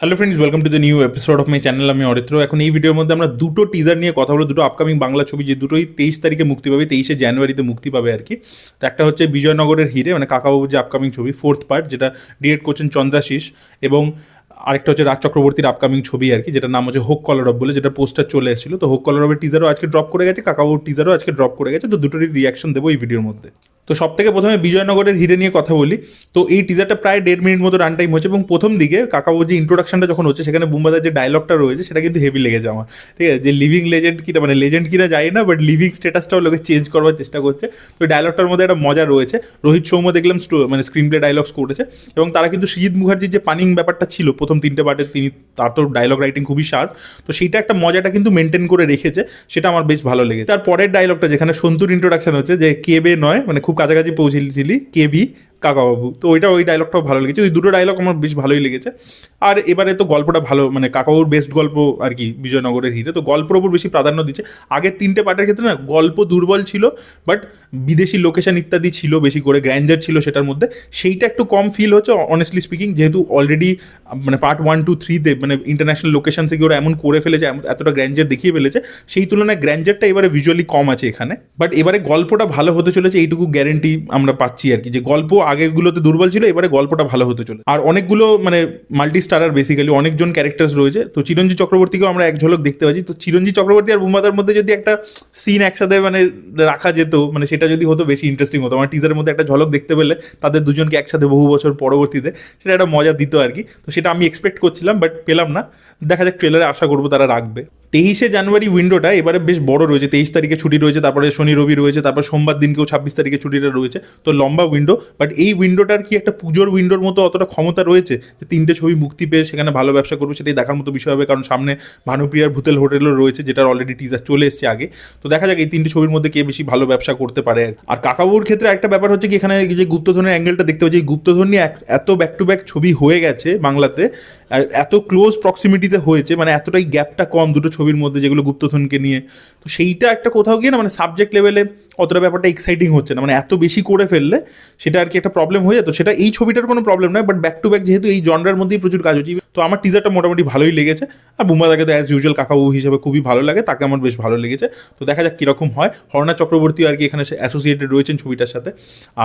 Hello friends, welcome to the new episode of my channel. আমি অরিত্র। এখন এই ভিডিওর মধ্যে আমরা দুটো টিজার নিয়ে কথা বলবো, দুটো আপকামিং বাংলা ছবি, যে দুটোই 23 তারিখে মুক্তি পাবে, 23শে জানুয়ারিতে মুক্তি পাবে আর কি। তো একটা হচ্ছে বিজয়নগরের হিরে, মানে কাকাবাবুর যে আপকামিং ছবি, ফোর্থ পার্ট, যেটা ডিরেক্ট করছেন চন্দ্রাশিস, এবং আরেকটা হচ্ছে রাজ চক্রবর্তীর আপকামিং ছবি আর কি, যেটার নাম হচ্ছে হোক কলরব বলে, যেটা পোস্টার চলে এসেছিল। তো হোক কলরবের টিজারও আজকে ড্রপ করে গেছে, কাকাবাবুর টিজারও আজকে ড্রপ করে গেছে। তো দুটোরই রিয়াকশন দেবো এই ভিডিওর মধ্যে। তো সব থেকে প্রথমে বিজয়নগরের হিরে নিয়ে কথা বলি। তো এই টিজারটা প্রায় 1.5 মিনিট মতো রান টাইম হচ্ছে, এবং প্রথম দিকে কাকাবাবুর যে ইন্ট্রোডাকশনটা যখন হচ্ছে, সেখানে বুম্বাদার যে ডায়লগটা রয়েছে সেটা কিন্তু হেভি লেগেছে আমার। ঠিক আছে, যে লিভিং লেজেন্ড কিনা, মানে লেজেন্ড কিনা যাই না, বাট লিভিং স্ট্যাটাসটাও লোকে চেঞ্জ করবার চেষ্টা করছে। তো ডায়লগটার মধ্যে একটা মজা রয়েছে। রোহিত সৌম্য দেখলাম মানে স্ক্রিন প্লে ডায়লগস করেছে, এবং তারা কিন্তু সৃজিত মুখার্জির যে পানিং ব্যাপারটা ছিল প্রথম 3টে পার্টে, তার তো ডায়লগ রাইটিং খুবই শার্প। তো সেইটা একটা মজাটা কিন্তু মেনটেন করে রেখেছে, সেটা আমার বেশ ভালো লেগেছে। তার পরের ডায়লগটা যেখানে সন্তুর ইন্ট্রোডাকশন হচ্ছে, যে কেবে নয়, মানে খুব কাছাকাছি পৌঁছেছিলি, কেবি কাকাবাবু। তো ওই ডায়লগটাও ভালো লেগেছে। ওই দুটো ডায়লগ আমার বেশ ভালোই লেগেছে। আর এবারে তো গল্পটা ভালো, মানে কাকাবাবুর বেস্ট গল্প আর কি বিজয়নগরের হিরে। তো গল্পের ওপর বেশি প্রাধান্য দিচ্ছে। আগের 3টে পার্টের ক্ষেত্রে না গল্প দুর্বল ছিল, বাট বিদেশি লোকেশন ইত্যাদি ছিল বেশি করে, গ্র্যান্ডার ছিল সেটার মধ্যে, সেইটা একটু কম ফিল হচ্ছে অনেস্টলি স্পিকিং। যেহেতু অলরেডি মানে পার্ট 1, 2, 3-তে মানে ইন্টারন্যাশনাল লোকেশন থেকে ওরা এমন করে ফেলেছে, এতটা গ্র্যান্ডার দেখিয়ে ফেলেছে, সেই তুলনায় গ্র্যান্ডারটা এবারে ভিজুয়ালি কম আছে এখানে। বাট এবারে গল্পটা ভালো হতে চলেছে, এইটুকু গ্যারেন্টি আমরা পাচ্ছি আর কি, যে গল্প আগেরগুলোতে দুর্বল ছিল, এবারে গল্পটা ভালো হতে চলে। আর অনেকগুলো মানে মাল্টি স্টারার, বেসিক্যালি অনেকজন ক্যারেক্টার্স রয়েছে। তো চিরঞ্জিত চক্রবর্তীকেও আমরা এক ঝলক দেখতে পাচ্ছি। তো চিরঞ্জিত চক্রবর্তী আর বুম্বাদার মধ্যে যদি একটা সিন একসাথে মানে রাখা যেত, মানে সেটা যদি হতো বেশি ইন্টারেস্টিং হতো। আমার টিজারের মধ্যে একটা ঝলক দেখতে পেলে তাদের দুজনকে একসাথে বহু বছর পরবর্তীতে, সেটা একটা মজা দিত আর কি। তো সেটা আমি এক্সপেক্ট করছিলাম, বাট পেলাম না। দেখা যাক, ট্রেলারে আশা করবো তারা রাখবে। 23শে জানুয়ারি উইন্ডোটা এবারে বেশ বড় রয়েছে। 23 তারিখে ছুটি রয়েছে, তারপরে শনি রবি রয়েছে, তারপর সোমবার দিনকেও 26 তারিখে ছুটিটা রয়েছে। তো লম্বা উইন্ডো, বাট এই উইন্ডোটার কি একটা পুজোর উইন্ডোর মতো অতটা ক্ষমতা রয়েছে যে 3টে ছবি মুক্তি পেয়ে সেখানে ভালো ব্যবসা করবে, সেটাই দেখার মতো বিষয় হবে। কারণ সামনে ভানুপ্রিয়ার ভূতেল হোটেলও রয়েছে, যেটার অলরেডি টিজার চলে এসেছে আগে। তো দেখা যাক এই 3টে ছবির মধ্যে কে বেশি ভালো ব্যবসা করতে পারে। আর কাকাবাবুর ক্ষেত্রে একটা ব্যাপার হচ্ছে কি, এখানে যে গুপ্তধনের অ্যাঙ্গেলটা দেখতে পাচ্ছি, এই গুপ্তধন নিয়ে এত ব্যাক টু ব্যাক ছবি হয়ে গেছে বাংলাতে, আর এত ক্লোজ প্রক্সিমিটিতে হয়েছে, মানে এতটাই গ্যাপটা কম দুটো ছবির মধ্যে যেগুলো গুপ্তধনকে নিয়ে। তো সেইটা একটা কোথাও গিয়ে না, মানে সাবজেক্ট লেভেলে অতটা ব্যাপারটা এক্সাইটিং হচ্ছে না, মানে এত বেশি করে ফেললে সেটা আর কি একটা প্রবলেম হয়ে যেত। সেটা এই ছবিটার কোনো প্রবলেম নয়, বাট ব্যাক টু ব্যাক যেহেতু এই জনরার মধ্যেই প্রচুর কাজ হচ্ছে। তো আমার টিজারটা মোটামুটি ভালোই লেগেছে। আর বুম্বাদাকে তো অ্যাজ ইউজুয়াল কাকাবাবু হিসেবে খুবই ভালো লাগে, তাকে আমার বেশ ভালো লেগেছে। তো দেখা যাক কীরকম হয়। হরনা চক্রবর্তী আর কি এখানে অ্যাসোসিয়েটেড রয়েছেন ছবিটার সাথে,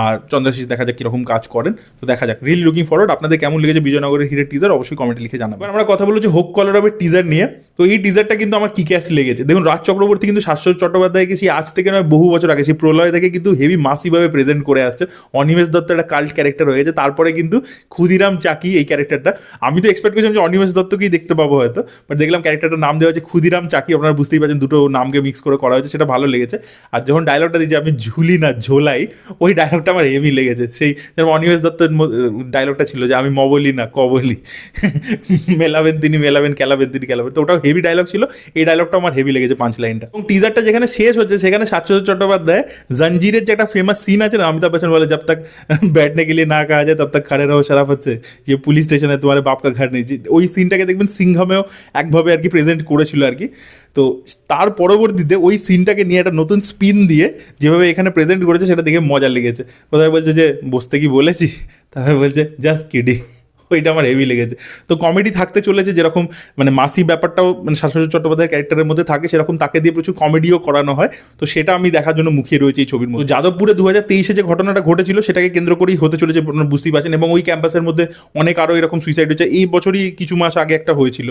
আর চন্দ্রাশিস দেখা যাক কীরকম কাজ করেন। তো দেখা যাক, রিয়েলি লুকিং ফরওয়ার্ড। আপনাদের কেমন লেগেছে বিজয়নগরের হিরের টিজার অবশ্যই কমেন্টে লিখে জানাবেন। আমরা কথা বলছি হোক কলরবের টিজার নিয়ে। তো এই টিজারটা কিন্তু আমার কিক্যাস লেগেছে। দেখুন, রাজ চক্রবর্তী কিন্তু শাশ্বত চট্টোপাধ্যায়কে সেই আজ থেকে নয় বহু বছর আগে, সেই প্রলয় থেকে কিন্তু হেভি মাসিভাবে প্রেজেন্ট করে আসছে। অনিমেষ দত্ত একটা কাল্ট ক্যারেক্টার হয়ে গেছে, তারপরে কিন্তু ক্ষুদিরাম চাকি এই ক্যারেক্টারটা, আমি তো এক্সপেক্ট করছিলাম যে অনিমেষ দত্তকেই দেখতে পাবো হয়তো, বাট দেখলাম ক্যারেক্টারটার নাম দেওয়া হচ্ছে ক্ষুদিরাম চাকি। আপনারা বুঝতেই পারছেন দুটো নামকে মিক্স করে করা হয়েছে, সেটা ভালো লেগেছে। আর যখন ডায়লগটা দিয়েছে আমি ঝুলি না ঝোলাই, ওই ডায়লগটা আমার হেভি লেগেছে। সেই যেমন অনিমেষ দত্তের ডায়লগটা ছিল যে আমি মবলি না কবলি, মেলাবেন তিনি মেলাবেন, খেলাবেন তিনি খেলাবেন। তো ওটাও হেভি ডায়লগ ছিল। এই ডায়লগটা আমার হেভি লেগেছে, 5 লাইনটা। এবং টিজারটা যেখানে শেষ হচ্ছে, সেখানে শাশ্বত চট্টোপাধ্যায় জঞ্জিরের যে একটা ফেমাস সিন আছে না, অমিতাভ বচ্চন বলে জব তক बैठने के लिए ना कहा जाए तब तक खड़े रहो शराफत से, ये পুলিশ স্টেশনে তোমার বাপ কা ঘর নেই। ওই সিনটাকে দেখবেন সিংহামেও একভাবে আর কি প্রেজেন্ট করেছিল আর কি। তো তার পরবর্তীতে ওই সিনটাকে নিয়ে একটা নতুন স্পিন দিয়ে যেভাবে এখানে প্রেজেন্ট করেছে, সেটা দেখে মজা লেগেছে। কোথায় বলছে যে বসতে কি বলেছি, তাহলে বলছে জাস্ট কিডিং। ওইটা আমার হেভি লেগেছে। তো কমেডি থাকতে চলেছে, যেরকম মানে মাসি ব্যাপারটাও মানে শাশ্বত চট্টোপাধ্যায়ের ক্যারেক্টারের মধ্যে থাকে, সেরকম তাকে দিয়ে প্রচুর কমেডিও করানো হয়। তো সেটা আমি দেখার জন্য মুখিয়ে রয়েছে এই ছবির মধ্যে। যাদবপুরে 2023-এ যে ঘটনাটা ঘটেছিল, সেটাকে কেন্দ্র করেই হতে চলেছে, আপনারা বুঝতেই পারছেন। এবং ওই ক্যাম্পাসের মধ্যে অনেক আরও এরকম সুইসাইড হয়েছে। এই বছরই কিছু মাস আগে একটা হয়েছিল।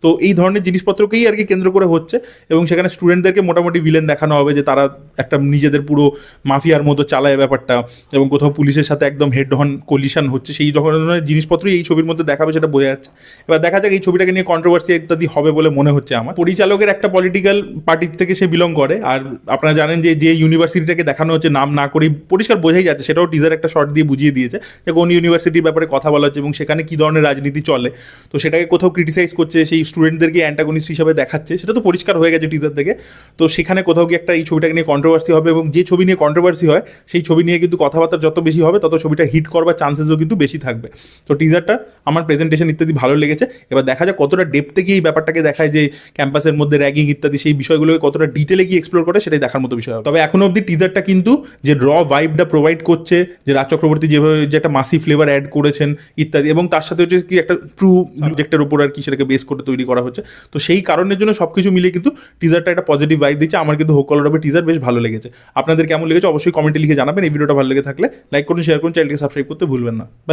তো এই ধরনের জিনিসপত্রকেই আর কি কেন্দ্র করে হচ্ছে, এবং সেখানে স্টুডেন্টদেরকে মোটামুটি ভিলেন দেখানো হবে, যে তারা একটা নিজেদের পুরো মাফিয়ার মতো চালায় ব্যাপারটা, এবং কোথাও পুলিশের সাথে একদম হেড অন কলিশন হচ্ছে। সেই ধরনের জিনিসপত্রই এই ছবির মধ্যে দেখাবে, সেটা বোঝা যাচ্ছে। এবার দেখা যাক এই ছবিটাকে নিয়ে কন্ট্রোভার্সি ইত্যাদি হবে বলে মনে হচ্ছে আমার। পরিচালকের একটা পলিটিক্যাল পার্টির থেকে সে বিলং করে। আর আপনারা জানেন যে ইউনিভার্সিটিটাকে দেখানো হচ্ছে, নাম না করেই পরিষ্কার বোঝাই যাচ্ছে, সেটাও টিজার একটা শর্ট দিয়ে বুঝিয়ে দিয়েছে যে কোন ইউনিভার্সিটির ব্যাপারে কথা বলা হচ্ছে এবং সেখানে কী ধরনের রাজনীতি চলে। তো সেটাকে কোথাও ক্রিটিসাইজ করছে, সেই স্টুডেন্টদেরকে অ্যান্টাগনিস্ট হিসাবে দেখাচ্ছে, সেটা তো পরিষ্কার হয়ে গেছে টিজার থেকে। তো সেখানে কোথাও কি একটা এই ছবিটাকে নিয়ে কন্ট্রোভার্সি হবে, এবং যে ছবি নিয়ে কন্ট্রোভার্সি হয় সেই ছবি নিয়ে কিন্তু কথাবার্তা যত বেশি হবে, তত ছবিটা হিট করবার চান্সেসও কিন্তু বেশি থাকবে। তো টিজারটা টিজারটা আমার প্রেজেন্টেশন ইত্যাদি ভালো লেগেছে। এবার দেখা যায় কতটা ডেপথে গিয়ে এই ব্যাপারটাকে দেখায় যে ক্যাম্পাসের মধ্যে র্যাগিং ইত্যাদি সেই বিষয়গুলোকে কতটা ডিটেলে গিয়ে এক্সপ্লোর করে, সেটাই দেখার মতো বিষয় হবে। তবে এখনো অবধি টিজারটা কিন্তু যে র ভাইবটা প্রোভাইড করছে, যে রাজ চক্রবর্তী যেভাবে যে একটা মাসি ফ্লেভার অ্যাড করেছেন ইত্যাদি, এবং তার সাথে হচ্ছে কি একটা ট্রু সাবজেক্টের উপর আর কি সেটাকে বেস করে তৈরি করা হচ্ছে, তো সেই কারণের জন্য সবকিছু মিলিয়ে কিন্তু টিজারটা একটা পজিটিভ ভাইব দিচ্ছে। আমার কিন্তু হোক কলরবে টিজার বেশ ভালো লেগেছে। আপনাদের কেমন লেগেছে অবশ্যই কমেন্টে লিখে জানাবেন। এই ভিডিওটা ভালো লেগে থাকলে লাইক করুন, শেয়ার করুন, চ্যানেলকে সাবস্ক্রাইব করতে ভুলবেন না। বাই।